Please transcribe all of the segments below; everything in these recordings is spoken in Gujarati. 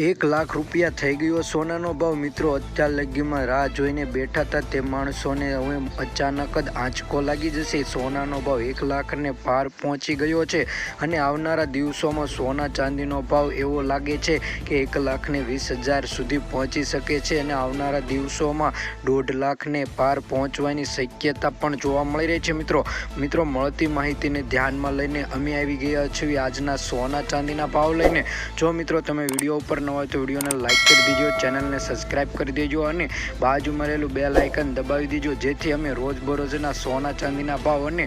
1,00,000 રૂપિયા થઈ ગયો સોનાનો ભાવ। મિત્રો અત્યાર લગીમાં રાહ જોઈને બેઠા હતા તે માણસોને હવે અચાનક જ આંચકો લાગી જશે। સોનાનો ભાવ 1,00,000 ને પાર પહોંચી ગયો છે અને આવનારા દિવસોમાં સોના ચાંદીનો ભાવ એવો લાગે છે કે 1,20,000 સુધી પહોંચી શકે છે અને આવનારા દિવસોમાં 1,50,000 ને પાર પહોંચવાની શક્યતા પણ જોવા મળી રહી છે। મિત્રો મળતી માહિતીને ધ્યાનમાં લઈને અમે આવી ગયા છીએ આજના સોના ચાંદીના ભાવ લઈને। જો મિત્રો તમે વિડીયો ઉપર ન હોય તો વિડીયોને લાઈક કરી દેજો, ચેનલને સબસ્ક્રાઈબ કરી દેજો અને બાજુમાં રહેલું બેલ આઇકન દબાવી દેજો, જેથી અમે રોજબરોજના સોના ચાંદીના ભાવ અને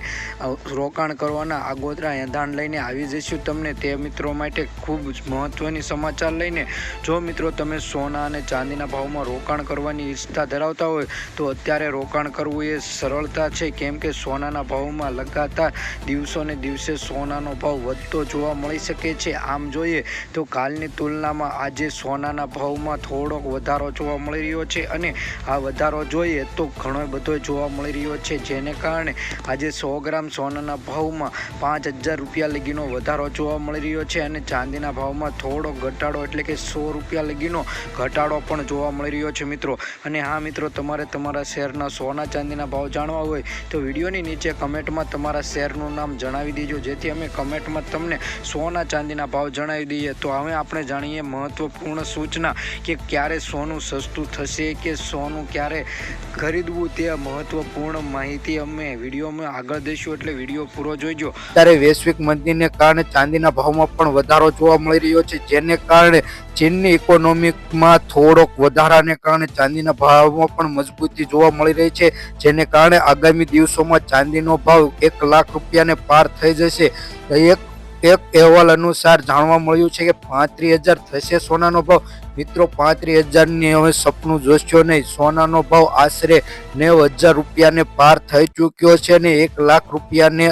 રોકાણ કરવાના આગોતરા એંધાણ લઈને આવી જઈશું તમને તે મિત્રો માટે ખૂબ જ મહત્વની સમાચાર લઈને। જો મિત્રો તમે સોના અને ચાંદીના ભાવમાં રોકાણ કરવાની ઈચ્છા ધરાવતા હોય તો અત્યારે રોકાણ કરવું એ સરળતા છે, કેમ કે સોનાના ભાવમાં લગાતાર દિવસોને દિવસે સોનાનો ભાવ વધતો જોવા મળી શકે છે। આમ જોઈએ તો કાલની તુલનામાં આજે સોનાના ભાવમાં થોડોક વધારો જોવા મળી રહ્યો છે અને આ વધારો જોઈએ તો ઘણો બધો જોવા મળી રહ્યો છે, જેને કારણે આજે 100 ગ્રામ સોનાના ભાવમાં 5,000 રૂપિયા લગીનો વધારો જોવા મળી રહ્યો છે અને ચાંદીના ભાવમાં થોડો ઘટાડો એટલે કે 100 રૂપિયા લગીનો ઘટાડો પણ જોવા મળી રહ્યો છે મિત્રો। અને હા મિત્રો, તમારે તમારા શહેરના સોના ચાંદીના ભાવ જાણવા હોય તો વિડીયોની નીચે કમેન્ટમાં તમારા શહેરનું નામ જણાવી દેજો, જેથી અમે કમેન્ટમાં તમને સોના ચાંદીના ભાવ જણાવી દઈએ। તો હવે આપણે જાણીએ મહત્વપૂર્ણ સૂચના કે ક્યારે સોનું સસ્તું થશે કે સોનું ક્યારે ખરીદવું તે મહત્વપૂર્ણ માહિતી અમે વિડીયોમાં આગળ દઈશું, એટલે વિડીયો પૂરો જોઈજો। ત્યારે વૈશ્વિક મંદીને કારણે ચાંદીના ભાવમાં પણ વધારો જોવા મળી રહ્યો છે, જેને કારણે ચીનની ઇકોનોમીમાં થોડોક વધારાને કારણે ચાંદીના ભાવમાં પણ મજબૂતી જોવા મળી રહી છે, જેને કારણે આગામી દિવસોમાં ચાંદીનો ભાવ 1,00,000 રૂપિયાને પાર થઈ જશે। એક અહેવાલ અનુસાર જાણવા મળ્યું છે કે 35,000 થશે સોનાનો ભાવ। મિત્રો 35,000ની હવે સપનું જોશો નહીં, સોનાનો ભાવ આશરે 90,000 રૂપિયાને પાર થઈ ચૂક્યો છે અને 1,00,000 રૂપિયાને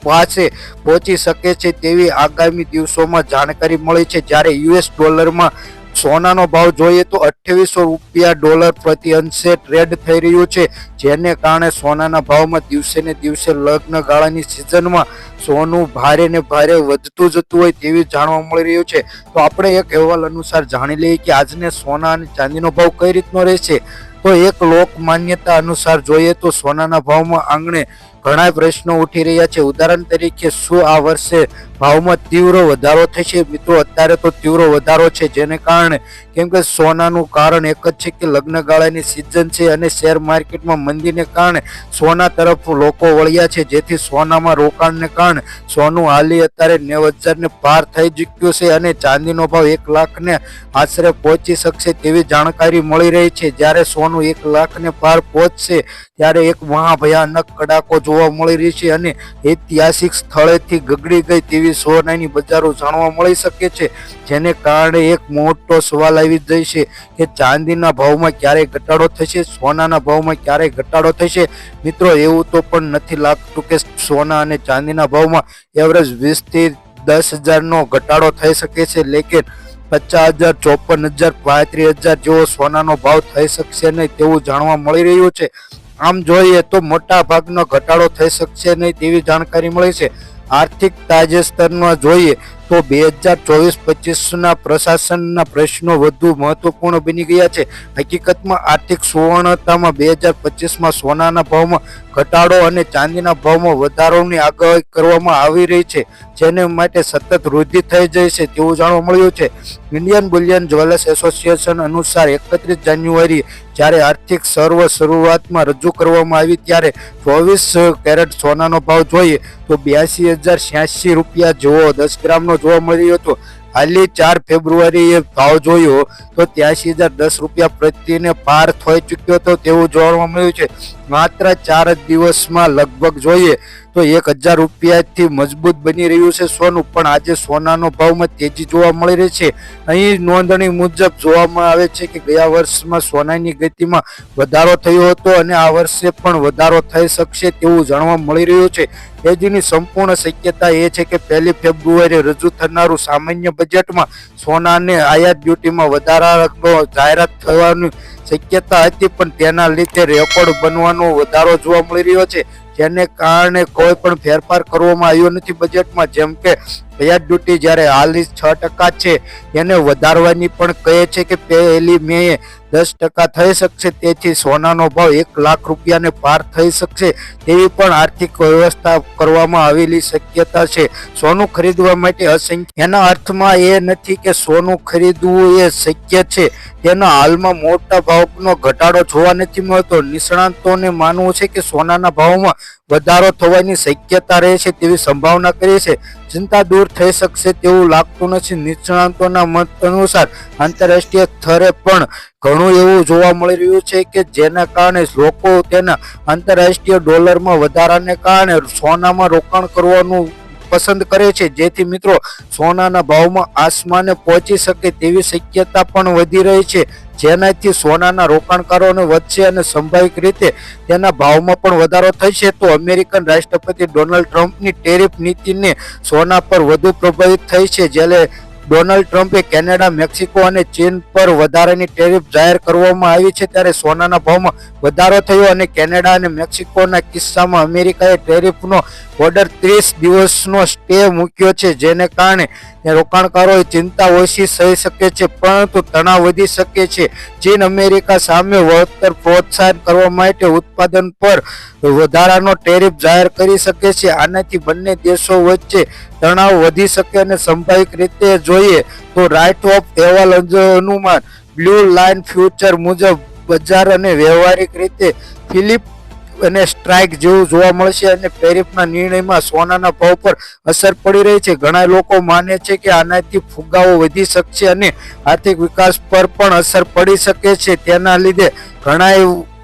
પાસે પહોંચી શકે છે તેવી આગામી દિવસોમાં જાણકારી મળી છે। જ્યારે US ડોલરમાં સોનાનો ભાવ જોઈએ તો 2800 રૂપિયા ડોલર પ્રતિ અંશે ટ્રેડ થઈ રહ્યું છે, જેને કારણે સોનાના ભાવમાં દિવસે ને દિવસે લગ્ન ગાળાની સિઝનમાં સોનું ભારે ને ભારે વધતું જતું હોય તેવી જાણવા મળી રહ્યું છે। તો આપણે એક અહેવાલ અનુસાર જાણી લઈએ કે આજને સોના અને ચાંદીનો ભાવ કઈ રીતનો રહેશે। તો એક લોક માન્યતા અનુસાર જોઈએ તો સોનાના ભાવમાં આંગણે ઘણા પ્રશ્નો ઉઠી રહ્યા છે। ઉદાહરણ તરીકે, શું આ વર્ષે ભાવમાં તીવ્ર વધારો થશે? મિત્રો અત્યારે તો તીવ્ર વધારો છે, જેને કારણે કેમ કે સોનાનું કારણ એક જ છે કે લગ્ન ગાળાની સિઝન છે અને શેર માર્કેટમાં મંદીને કારણે સોના તરફ લોકો વળ્યા છે, જેથી સોનામાં રોકાણને કારણે સોનું હાલી અત્યારે 90,000 ને પાર થઈ ચૂક્યું છે અને ચાંદીનો ભાવ 1,00,000 ને આશરે પહોંચી શકશે તેવી જાણકારી મળી રહી છે। જ્યારે સોનું 1,00,000 ને પાર પહોંચશે ત્યારે એક મહાભયાનક કડાકો જોવા મળી રહી છે અને ઐતિહાસિક સ્થળેથી ગગડી ગઈ તેવી સોનાની બજારો જાણવા મળી શકે છે, જેને કારણે એક મોટો સવાલ આવી જાય છે કે ચાંદીના ભાવમાં ક્યારે ઘટાડો થશે, સોનાના ભાવમાં ક્યારે ઘટાડો થશે। મિત્રો એવું તો પણ નથી લાગતું કે સોના અને ચાંદીના ભાવમાં એવરેજ 20 થી 10,000નો ઘટાડો થઈ શકે છે, લેકિન 50,000, 54,000, 35,000 જેવો સોનાનો ભાવ થઈ શકશે નહીં તેવું જાણવા મળી રહ્યું છે। આમ જોઈએ તો મોટા ભાગનો ઘટાડો થઈ શકશે નહીં તેવી જાણકારી મળી છે। આર્થિક તાજેતરમાં જોઈએ તો 2024-25ના પ્રશાસનના પ્રશ્નો વધુ મહત્વપૂર્ણ બની ગયા છે। હકીકતમાં આર્થિક સુવર્ણતામાં 2025માં સોનાના ભાવમાં ઘટાડો અને ચાંદીના ભાવમાં વધારોની આગાહી કરવામાં આવી રહી છે, જેને માટે સતત વૃદ્ધિ થઈ જાય છે તેવું જાણવા મળ્યું છે। ઇન્ડિયન બુલિયન જ્વેલર્સ એસોસિએશન અનુસાર 31 જાન્યુઆરીએ જ્યારે આર્થિક શરૂઆતમાં રજૂ કરવામાં આવી ત્યારે 24 કેરેટ સોનાનો ભાવ જોઈએ તો 82,086 રૂપિયા જેવો 10 ગ્રામનો જોવા મળી રહ્યો હતો। હાલની 4 ફેબ્રુઆરીએ ભાવ જોયો તો 83,010 રૂપિયા પ્રતિને પાર થઈ ચૂક્યો હતો તેવું જોવા મળ્યું છે। માત્ર 4 દિવસમાં લગભગ જોઈએ તો 1,000 રૂપિયાથી મજબૂત બની રહ્યું છે સોનું, પણ આજે સોનાનો ભાવમાં તેજી જોવા મળી રહી છે। અહીં નોંધણી મુજબ જોવામાં આવે છે કે ગયા વર્ષમાં સોનાની ગતિમાં વધારો થયો હતો અને આ વર્ષે પણ વધારો થઈ શકશે તેવું જાણવા મળી રહ્યું છે। તેજીની સંપૂર્ણ શક્યતા એ છે કે 1 ફેબ્રુઆરીએ રજૂ થનારું સામાન્ય બજેટમાં સોનાને આયાત ડ્યુટીમાં વધારાનો જાહેરાત થવાની શક્યતા હતી, પણ તેના લીધે રેકોર્ડ બનવાનો વધારો જોવા મળી રહ્યો છે, જેને કારણે કોઈ પણ ફેરફાર કરવામાં આવ્યો નથી બજેટમાં। જેમ કે વ્યાજ ડ્યુટી જ્યારે હાલની 6% છે એને વધારવાની પણ કહે છે કે 1 મે 10% થઈ શકશે, તેથી સોનાનો ભાવ 1 લાખ રૂપિયાને પાર થઈ શકશે તેવી પણ આર્થિક વ્યવસ્થા કરવામાં આવેલી શક્યતા છે. સોનું ખરીદવા માટે અસંખ્ય, એના અર્થમાં એ નથી કે સોનું ખરીદવું એ શક્ય છે, તેના હાલમાં મોટા ભાવનો ઘટાડો જોવા નથી મળતો. નિષ્ણાતોને માનવું છે કે સોનાના ભાવમાં વધારો થવાની શક્યતા રહે છે તેવી સંભાવના કરી છે. ચિંતા દૂર થઈ શકશે તેવું લાગતું નથી. નિષ્ણાતોના મત અનુસાર આંતરરાષ્ટ્રીય સ્તરે પણ ઘણું એવું જોવા મળી રહ્યું છે કે જેના કારણે લોકો તેના આંતરરાષ્ટ્રીય ડોલરમાં વધારાને કારણે સોનામાં રોકાણ કરવાનું પસંદ કરે છે, જેથી મિત્રો સોનાના ભાવમાં આસમાને પહોંચી શકે તેવી શક્યતા પણ વધી રહી છે, જેનાથી સોનાના રોકાણકારોને વધશે અને સંભાવિત રીતે તેના ભાવમાં પણ વધારો થશે. તો અમેરિકન રાષ્ટ્રપતિ ડોનાલ્ડ ટ્રમ્પની ટેરિફ નીતિને સોના પર વધુ પ્રભાવિત થઈ છે. જ્યારે ડોનાલ્ડ ટ્રમ્પે કેનેડા, મેક્સિકો અને ચીન પર વધારાની ટેરિફ જાહેર કરવામાં આવી છે, ત્યારે સોનાના ભાવમાં વધારો થયો અને કેનેડા અને મેક્સિકોના કિસ્સામાં અમેરિકાએ ટેરિફનો ઓર્ડર 30 દિવસનો સ્ટે મૂક્યો છે, જેને કારણે રોકાણકારોએ ચિંતા ઓછી થઈ શકે છે, પરંતુ તણાવ વધી શકે છે. ચીન અમેરિકા સામે વળતર પ્રોત્સાહન કરવા માટે ઉત્પાદન પર વધારાનો ટેરિફ જાહેર કરી શકે છે. આનાથી બંને દેશો વચ્ચે તણાવ વધી શકે અને સંભાવિત રીતે જોઈએ તો રાઇટ ઓફ અહેવાલ અનુમાન બ્લુ લાઇન ફ્યુચર મુજબ બજાર અને વ્યવહારિક રીતે ફિલિપ અને સ્ટ્રાઇક જેવું જોવા મળશે અને ટેરિફના નિર્ણયમાં સોનાના ભાવ પર અસર પડી રહી છે. ઘણા લોકો માને છે કે આનાથી ફુગાવો વધી શકશે અને આર્થિક વિકાસ પર પણ અસર પડી શકે છે. તેના લીધે ઘણા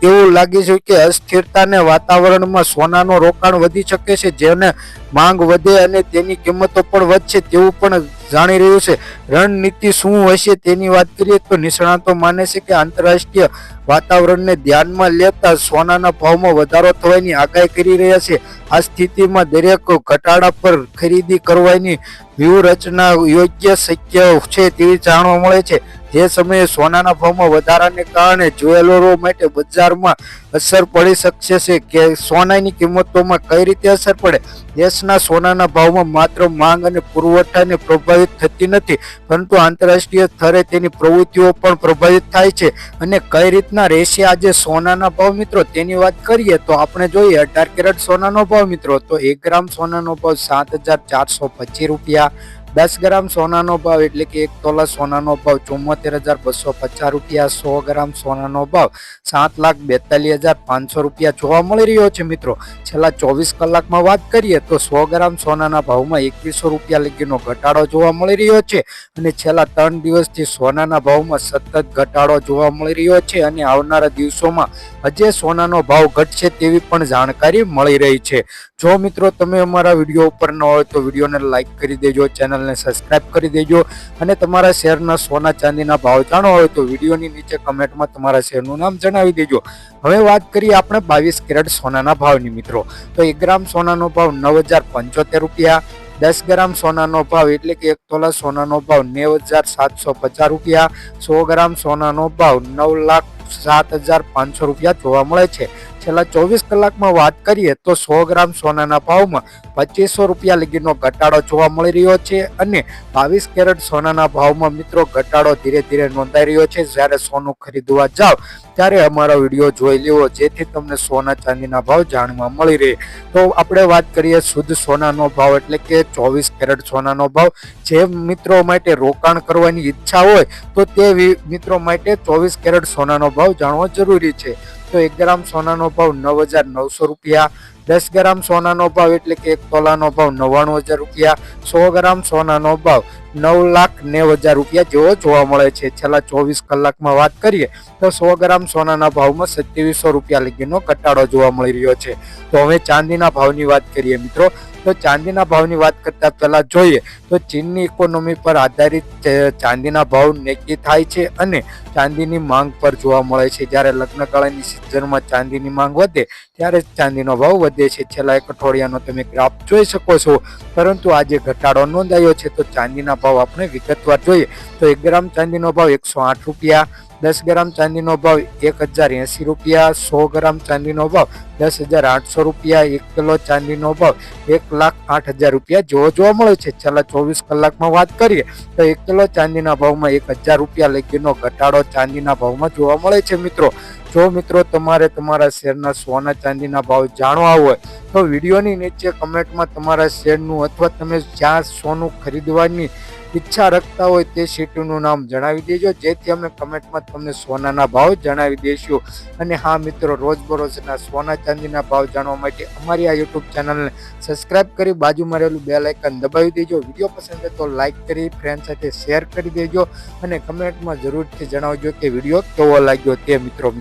એવું લાગે છે કે અસ્થિરતાને વાતાવરણમાં સોનાનું રોકાણ વધી શકે છે, જેને માંગ વધે અને તેની કિંમતો પણ વધશે તેવું પણ જાણી રહ્યું છે. રણનીતિ શું હશે તેની વાત કરીએ તો નિષ્ણાતો માને છે કે આંતરરાષ્ટ્રીય વાતાવરણને ધ્યાનમાં લેતા સોનાના ભાવમાં વધારો થવાની આગાહી કરી રહ્યા છે. આ સ્થિતિમાં દરેક ઘટાડા પર ખરીદી કરવાની વ્યૂહરચના યોગ્ય શક્ય છે તેવી જાણવા મળે છે. જે સમયે સોનાના ભાવમાં વધારાને કારણે જ્વેલરો માટે બજારમાં અસર પડી શકશે છે કે સોનાની કિંમતોમાં કઈ રીતે અસર પડે. દેશના સોનાના ભાવમાં માત્ર માંગ અને પુરવઠાને પ્રભાવિત થતી નથી, પરંતુ આંતરરાષ્ટ્રીય સ્તરે તેની પ્રવૃત્તિઓ પણ પ્રભાવિત થાય છે. અને કઈ રીતના રહેશે આજે સોનાના ભાવ મિત્રો તેની વાત કરીએ તો આપણે જોઈએ 18 કેરેટ સોનાનો ભાવ મિત્રો, તો 1 ગ્રામ સોનાનો ભાવ 7,425 રૂપિયા. 10 ગ્રામ સોનાનો ભાવ એટલે કે 1 તોલા સોનાનો ભાવ 74,250 રૂપિયા. 100 ગ્રામ સોનાનો ભાવ 7,42,500 રૂપિયા જોવા મળી રહ્યો છે મિત્રો. છેલ્લા 24 કલાકમાં વાત કરીએ તો 100 ગ્રામ સોનાના ભાવમાં 2100 રૂપિયા લગીનો ઘટાડો જોવા મળી રહ્યો છે અને છેલ્લા 3 દિવસથી સોનાના ભાવમાં સતત ઘટાડો જોવા મળી રહ્યો છે અને આવનારા દિવસોમાં હજે સોનાનો ભાવ ઘટશે તેવી પણ જાણકારી મળી રહી છે. જો મિત્રો તમે અમારા વિડીયો ઉપર ન હોય તો વિડીયોને લાઈક કરી દેજો, ચેનલને સબસ્ક્રાઇબ કરી દેજો અને તમારા શહેરના સોના ચાંદીના ભાવ જાણવા હોય તો વિડીયોની નીચે કમેન્ટમાં તમારા શહેરનું નામ જણાવી દેજો. હવે વાત કરીએ આપણે 22 કેરેટ સોનાના ભાવની મિત્રો, તો 1 ગ્રામ સોનાનો ભાવ 9,075 રૂપિયા. 10 ગ્રામ સોનાનો ભાવ એટલે કે 1 તોલા સોનાનો ભાવ 9,750 રૂપિયા. 100 ગ્રામ સોનાનો ભાવ 9,07,500 રૂપિયા જોવા મળે છે. છેલ્લા 24 કલાકમાં વાત કરીએ તો 100 ગ્રામ સોનાના ભાવમાં 2500 રૂપિયા લગીનો ઘટાડો જોવા મળી રહ્યો છે અને 22 કેરેટ સોનાના ભાવમાં મિત્રો ઘટાડો ધીરે ધીરે નોંધાઈ રહ્યો છે. જ્યારે સોનું ખરીદવા જાવ ત્યારે અમારો વિડીયો જોઈ લેવો, જેથી તમને સોના ચાંદીના ભાવ જાણવા મળી રહે. તો આપણે વાત કરીએ શુદ્ધ સોનાનો ભાવ એટલે કે 24 કેરેટ સોનાનો ભાવ. જે મિત્રો માટે રોકાણ કરવાની ઈચ્છા હોય તો તે મિત્રો માટે 24 કેરેટ સોનાનો ભાવ જાણવો જરૂરી છે. તો 1 ગ્રામ સોનાનો ભાવ 9,900 રૂપિયા. 10 ગ્રામ સોનાનો ભાવ એટલે કે 1 તોલાનો ભાવ 99,000 રૂપિયા. 100 ગ્રામ સોનાનો ભાવ 9,90,000 રૂપિયા જેવો જોવા મળે છે. છેલ્લા 24 કલાકમાં વાત કરીએ તો 100 ગ્રામ સોનાના ભાવમાં 2700 રૂપિયા લગીનો ઘટાડો જોવા મળી રહ્યો છે. તો હવે ચાંદીના ભાવની વાત કરીએ મિત્રો, તો ચાંદીના ભાવની વાત કરતા પહેલા જોઈએ તો ચીનની ઇકોનોમી પર આધારિત ચાંદીના ભાવ નક્કી થાય છે અને ચાંદીની માંગ પર જોવા મળે છે. જ્યારે લગ્નગાળાની સિઝનમાં ચાંદીની માંગ વધે ત્યારે ચાંદીનો ભાવ વધે છે. છેલ્લા એક અઠવાડિયાનો તમે ગ્રાફ જોઈ શકો છો, પરંતુ આજે ઘટાડો નોંધાયો છે. તો ચાંદીના ભાવ આપણે વિગતવાર જોઈએ તો 1 ગ્રામ ચાંદીનો ભાવ 108 રૂપિયા. 10 ગ્રામ ચાંદીનો ભાવ 1,080 રૂપિયા. 100 ગ્રામ ચાંદીનો ભાવ 10,800 રૂપિયા. 1 કિલો ચાંદીનો ભાવ 1,08,000 રૂપિયા જોવા મળે છે. છેલ્લા 24 કલાકમાં વાત કરીએ તો 1 કિલો ચાંદીના ભાવમાં 1000 રૂપિયા લગીનો ઘટાડો ચાંદીના ભાવમાં જોવા મળે છે મિત્રો. જો મિત્રો તમારે તમારા શેરના સોના ચાંદીના ભાવ જાણવા હોય તો વિડીયોની નીચે કમેન્ટમાં તમારા શેરનું અથવા તમે જ્યાં સોનું ખરીદવાની ઈચ્છા રાખતા હોય તે સિટીનું નામ જણાવી દેજો, જેથી અમે કમેન્ટમાં તમને સોનાના ભાવ જણાવી દઈશું. અને હા મિત્રો, રોજબરોજના સોના ચાંદીના ભાવ જાણવા માટે અમારી આ યુટ્યુબ ચેનલને સબસ્ક્રાઇબ કરી બાજુમાં રહેલું બેલ આઇકન દબાવી દેજો. વિડીયો પસંદ આવે તો લાઇક કરી ફ્રેન્ડ સાથે શેર કરી દેજો અને કમેન્ટમાં જરૂરથી જણાવજો કે વિડીયો કેવો લાગ્યો તે મિત્રો.